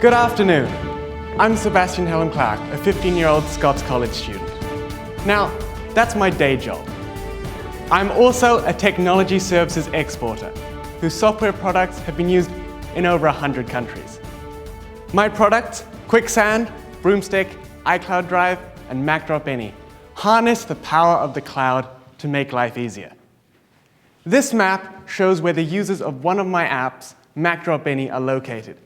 Good afternoon. I'm Sebastian Clarke, a 15-year-old Scots college student. Now, that's my day job. I'm also a technology services exporter, whose software products have been used in over 100 countries. My products, Quicksand, Broomstick, iCloud Drive, and MacDrop harness the power of the cloud to make life easier. This map shows where the users of one of my apps, MacDrop are located,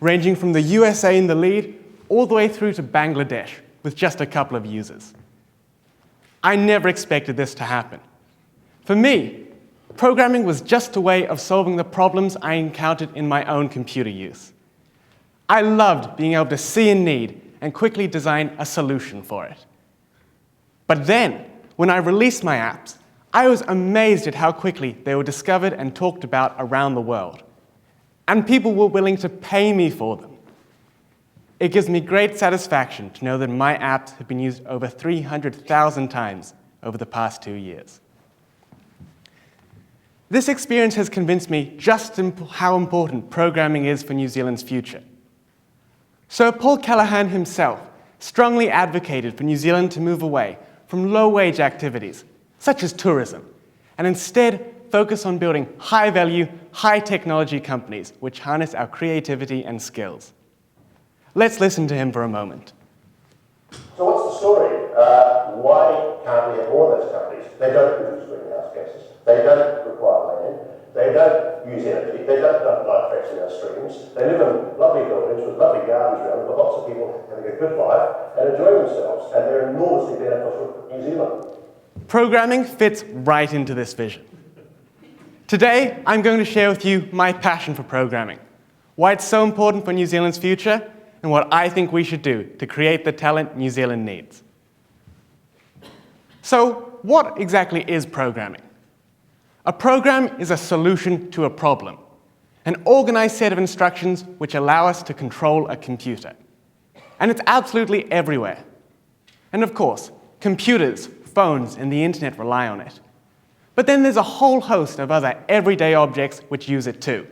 ranging from the USA in the lead all the way through to Bangladesh with just a couple of users. I never expected this to happen. For me, programming was just a way of solving the problems I encountered in my own computer use. I loved being able to see a need and quickly design a solution for it. But then, when I released my apps, I was amazed at how quickly they were discovered and talked about around the world. And people were willing to pay me for them. It gives me great satisfaction to know that my apps have been used over 300,000 times over the past 2 years. This experience has convinced me just how important programming is for New Zealand's future. Sir Paul Callaghan himself strongly advocated for New Zealand to move away from low-wage activities, such as tourism, and instead focus on building high-value, high-technology companies which harness our creativity and skills. Let's listen to him for a moment. So what's the story? Why can't we have more of those companies? They don't produce greenhouse gases. They don't require land. They don't use energy. They don't dump nitrates in our streams. They live in lovely buildings with lovely gardens around them, with lots of people having a good life and enjoying themselves, and they're enormously beneficial for New Zealand. Programming fits right into this vision. Today, I'm going to share with you my passion for programming, why it's so important for New Zealand's future, and what I think we should do to create the talent New Zealand needs. So, what exactly is programming? A program is a solution to a problem, an organized set of instructions which allow us to control a computer. And it's absolutely everywhere. And of course, computers, phones, and the internet rely on it. But then there's a whole host of other everyday objects which use it too.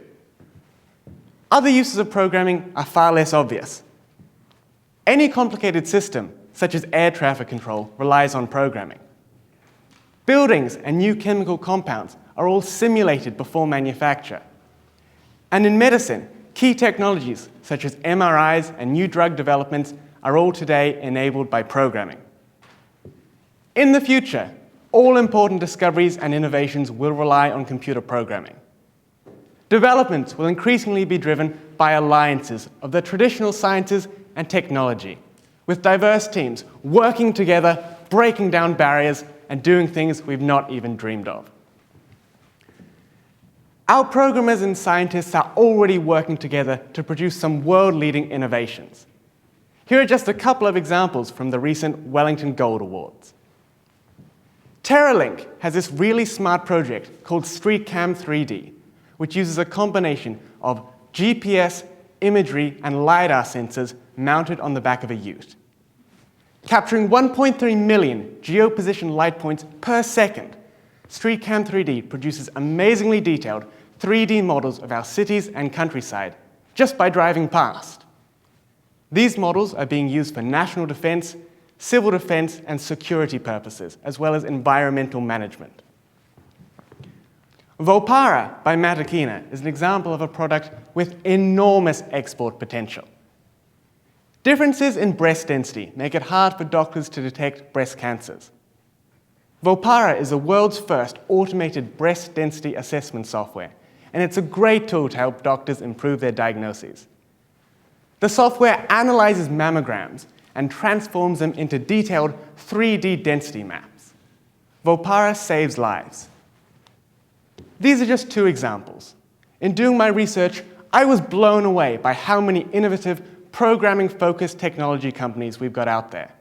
Other uses of programming are far less obvious. Any complicated system, such as air traffic control, relies on programming. Buildings and new chemical compounds are all simulated before manufacture. And in medicine, key technologies, such as MRIs and new drug developments, are all today enabled by programming. In the future, all important discoveries and innovations will rely on computer programming. Developments will increasingly be driven by alliances of the traditional sciences and technology, with diverse teams working together, breaking down barriers, and doing things we've not even dreamed of. Our programmers and scientists are already working together to produce some world-leading innovations. Here are just a couple of examples from the recent Wellington Gold Awards. TerraLink has this really smart project called StreetCam 3D, which uses a combination of GPS, imagery, and LiDAR sensors mounted on the back of a ute. Capturing 1.3 million geoposition light points per second, StreetCam 3D produces amazingly detailed 3D models of our cities and countryside just by driving past. These models are being used for national defense, civil defense, and security purposes, as well as environmental management. Volpara by Matakina is an example of a product with enormous export potential. Differences in breast density make it hard for doctors to detect breast cancers. Volpara is the world's first automated breast density assessment software, and it's a great tool to help doctors improve their diagnoses. The software analyzes mammograms and transforms them into detailed 3D density maps. Volpara saves lives. These are just two examples. In doing my research, I was blown away by how many innovative, programming-focused technology companies we've got out there.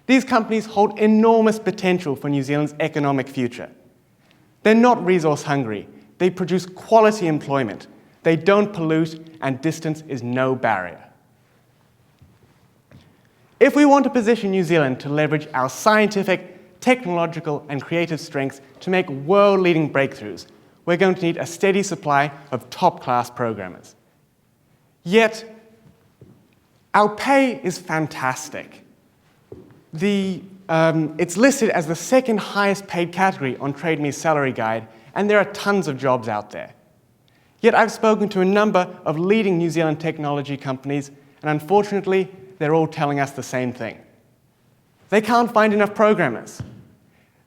These companies hold enormous potential for New Zealand's economic future. They're not resource hungry. They produce quality employment. They don't pollute, and distance is no barrier. If we want to position New Zealand to leverage our scientific, technological, and creative strengths to make world-leading breakthroughs, we're going to need a steady supply of top-class programmers. Yet, Our pay is fantastic. It's listed as the second highest paid category on Trade Me's salary guide, and there are tons of jobs out there. Yet I've spoken to a number of leading New Zealand technology companies, and unfortunately, they're all telling us the same thing. They can't find enough programmers.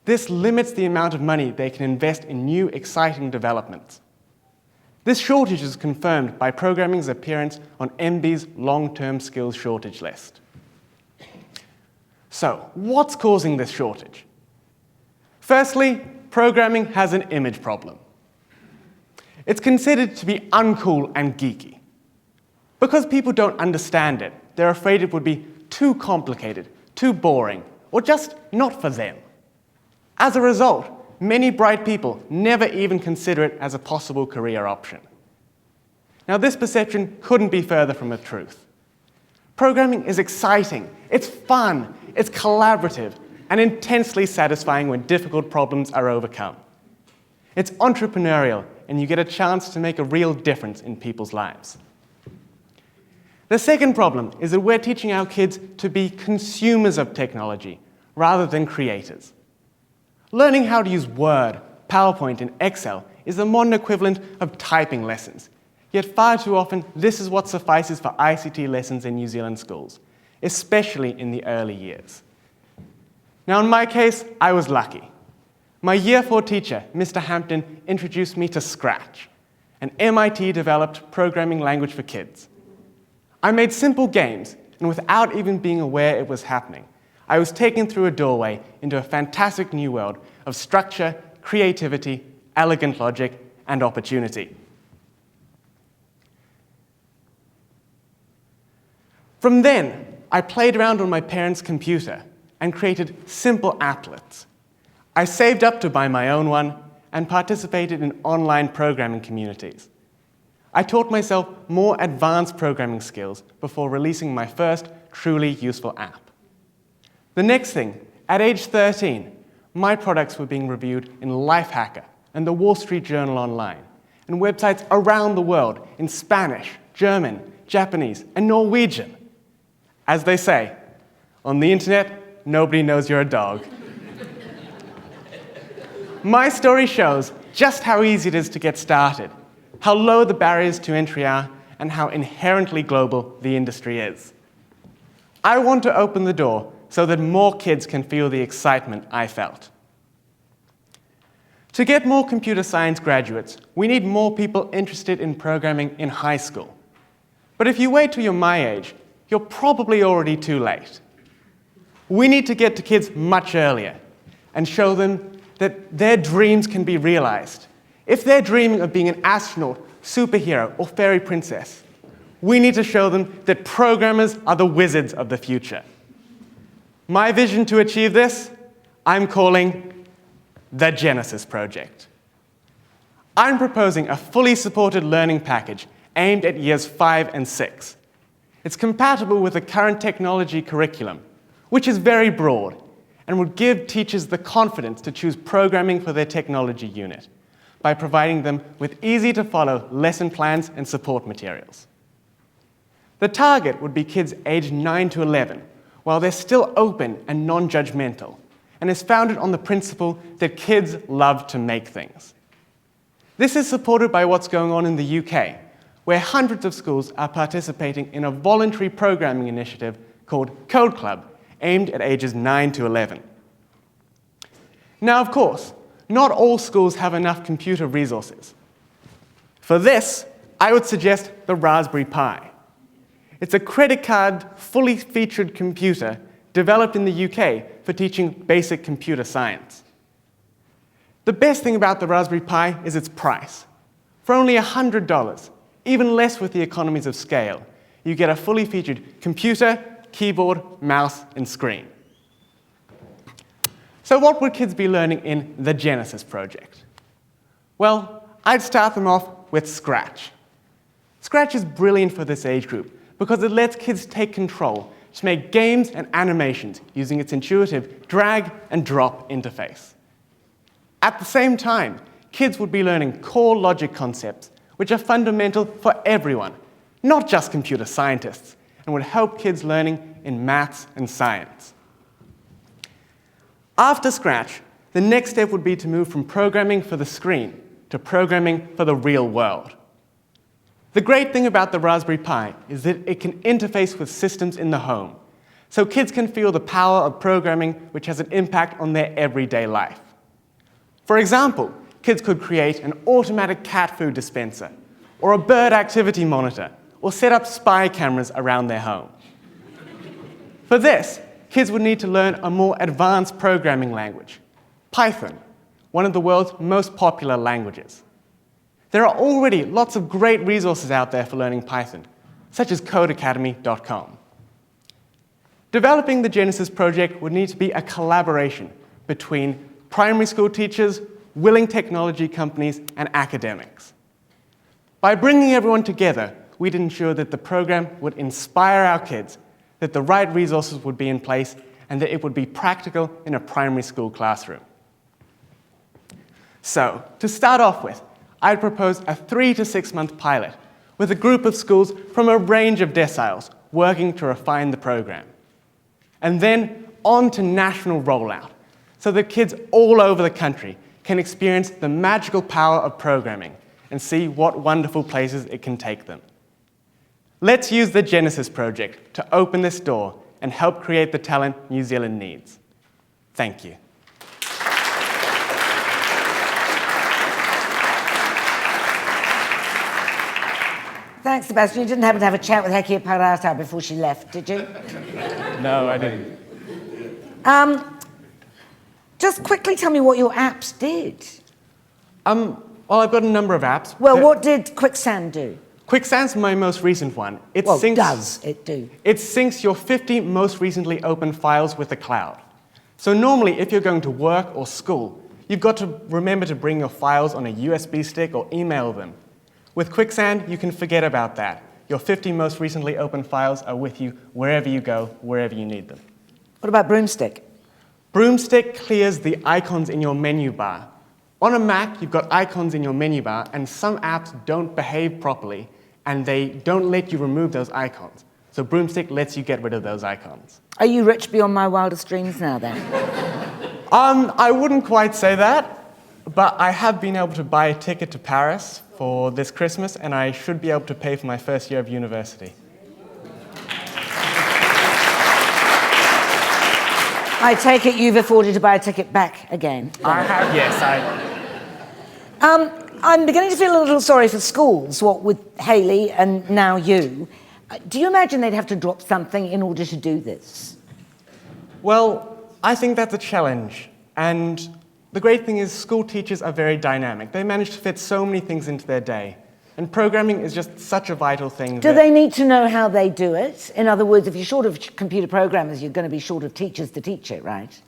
This limits the amount of money they can invest in new, exciting developments. This shortage is confirmed by programming's appearance on MBIE's long-term skills shortage list. So, what's causing this shortage? Firstly, programming has an image problem. It's considered to be uncool and geeky. Because people don't understand it, they're afraid it would be too complicated, too boring, or just not for them. As a result, many bright people never even consider it as a possible career option. Now, this perception couldn't be further from the truth. Programming is exciting, it's fun, it's collaborative, and intensely satisfying when difficult problems are overcome. It's entrepreneurial, and you get a chance to make a real difference in people's lives. The second problem is that we're teaching our kids to be consumers of technology rather than creators. Learning how to use Word, PowerPoint, and Excel is the modern equivalent of typing lessons. Yet far too often, this is what suffices for ICT lessons in New Zealand schools, especially in the early years. Now, in my case, I was lucky. My Year 4 teacher, Mr. Hampton, introduced me to Scratch, an MIT-developed programming language for kids. I made simple games, and without even being aware it was happening, I was taken through a doorway into a fantastic new world of structure, creativity, elegant logic, and opportunity. From then, I played around on my parents' computer and created simple applets. I saved up to buy my own one and participated in online programming communities. I taught myself more advanced programming skills before releasing my first truly useful app. The next thing, at age 13, my products were being reviewed in Lifehacker and the Wall Street Journal Online, and websites around the world in Spanish, German, Japanese, and Norwegian. As they say, on the internet, nobody knows you're a dog. My story shows just how easy it is to get started, how low the barriers to entry are, and how inherently global the industry is. I want to open the door so that more kids can feel the excitement I felt. To get more computer science graduates, we need more people interested in programming in high school. But if you wait till you're my age, you're probably already too late. We need to get to kids much earlier and show them that their dreams can be realized. If they're dreaming of being an astronaut, superhero, or fairy princess, we need to show them that programmers are the wizards of the future. My vision to achieve this, I'm calling the Genesis Project. I'm proposing a fully supported learning package aimed at years 5 and 6. It's compatible with the current technology curriculum, which is very broad and would give teachers the confidence to choose programming for their technology unit by providing them with easy-to-follow lesson plans and support materials. The target would be kids aged 9 to 11, while they're still open and non-judgmental, and is founded on the principle that kids love to make things. This is supported by what's going on in the UK, where hundreds of schools are participating in a voluntary programming initiative called Code Club, aimed at ages 9 to 11. Now, of course, not all schools have enough computer resources. For this, I would suggest the Raspberry Pi. It's a credit card, fully featured computer developed in the UK for teaching basic computer science. The best thing about the Raspberry Pi is its price. For only $100, even less with the economies of scale, you get a fully featured computer, keyboard, mouse, and screen. So what would kids be learning in the Genesis Project? Well, I'd start them off with Scratch. Scratch is brilliant for this age group because it lets kids take control to make games and animations using its intuitive drag and drop interface. At the same time, kids would be learning core logic concepts which are fundamental for everyone, not just computer scientists, and would help kids learning in maths and science. After Scratch, the next step would be to move from programming for the screen to programming for the real world. The great thing about the Raspberry Pi is that it can interface with systems in the home, so kids can feel the power of programming which has an impact on their everyday life. For example, kids could create an automatic cat food dispenser, or a bird activity monitor, or set up spy cameras around their home. For this, kids would need to learn a more advanced programming language, Python, one of the world's most popular languages. There are already lots of great resources out there for learning Python, such as codeacademy.com. Developing the Genesis project would need to be a collaboration between primary school teachers, willing technology companies, and academics. By bringing everyone together, we'd ensure that the program would inspire our kids, that the right resources would be in place, and that it would be practical in a primary school classroom. So, to start off with, I'd propose a 3 to 6 month pilot with a group of schools from a range of deciles working to refine the program. And then on to national rollout, so that kids all over the country can experience the magical power of programming and see what wonderful places it can take them. Let's use the Genesis project to open this door and help create the talent New Zealand needs. Thank you. Thanks, Sebastian. You didn't happen to have a chat with Hekia Parata before she left, did you? No, I didn't. Just quickly tell me what your apps did. Well, I've got a number of apps. Well, what did Quicksand do? Quicksand's my most recent one. It Well, syncs, does it do? It syncs your 50 most recently opened files with the cloud. So normally, if you're going to work or school, you've got to remember to bring your files on a USB stick or email them. With Quicksand, you can forget about that. Your 50 most recently opened files are with you wherever you go, wherever you need them. What about Broomstick? Broomstick clears the icons in your menu bar. On a Mac, you've got icons in your menu bar, and some apps don't behave properly, and they don't let you remove those icons. So Broomstick lets you get rid of those icons. Are you rich beyond my wildest dreams now, then? I wouldn't quite say that, but I have been able to buy a ticket to Paris for this Christmas, and I should be able to pay for my first year of university. I take it you've afforded to buy a ticket back again. I have, yes. I'm beginning to feel a little sorry for schools, what with Hayley and now you. Do you imagine they'd have to drop something in order to do this? Well, I think that's a challenge, and the great thing is school teachers are very dynamic. They manage to fit so many things into their day, and programming is just such a vital thing. Do they need to know how they do it? In other words, if you're short of computer programmers, you're going to be short of teachers to teach it, right?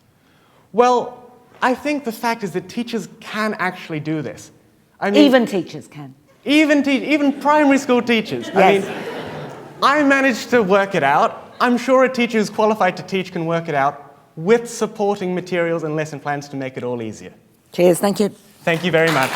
Well, I think the fact is that teachers can actually do this. I mean, Even teachers can. Even primary school teachers. Yes. I managed to work it out. I'm sure a teacher who's qualified to teach can work it out with supporting materials and lesson plans to make it all easier. Cheers, thank you. Thank you very much.